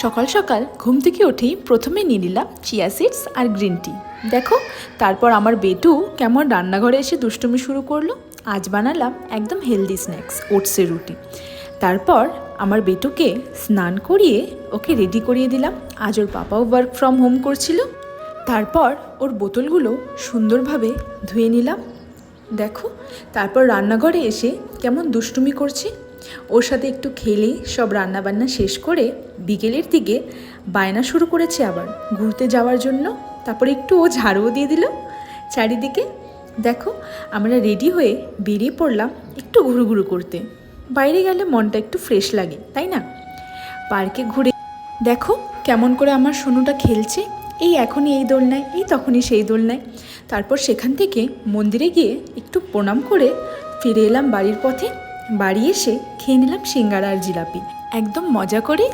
সকাল সকাল ঘুম থেকে উঠেই প্রথমে নিয়ে নিলাম চিয়া সিডস আর গ্রিন টি। দেখো, তারপর আমার বেটু কেমন রান্নাঘরে এসে দুষ্টুমি শুরু করলো। আজ বানালাম একদম হেলদি স্ন্যাক্স, ওটসের রুটি। তারপর আমার বেটুকে স্নান করিয়ে ওকে রেডি করিয়ে দিলাম। আজ ওর পাপাও ওয়ার্ক ফ্রম হোম করছিল। তারপর ওর বোতলগুলো সুন্দরভাবে ধুয়ে নিলাম। দেখো, তারপর রান্নাঘরে এসে কেমন দুষ্টুমি করছে। ওর সাথে একটু খেলেই সব রান্নাবান্না শেষ করে বিকেলের দিকে বায়না শুরু করেছে আবার ঘুরতে যাওয়ার জন্য। তারপরে একটু ও ঝাড়ুও দিয়ে দিল চারিদিকে। দেখো, আমরা রেডি হয়ে বেরিয়ে পড়লাম একটু ঘুরুঘুরু করতে। বাইরে গেলে মনটা একটু ফ্রেশ লাগে, তাই না? পার্কে ঘুরে দেখো কেমন করে আমার সোনুটা খেলছে। এই এখনই এই দোলনায়, এই তখনই সেই দোলনায়। তারপর সেখান থেকে মন্দিরে গিয়ে একটু প্রণাম করে ফিরে এলাম বাড়ির পথে। বাড়ি এসে খেয়ে নিলাম সিঙ্গারা আর জিলাপি, একদম মজা করে।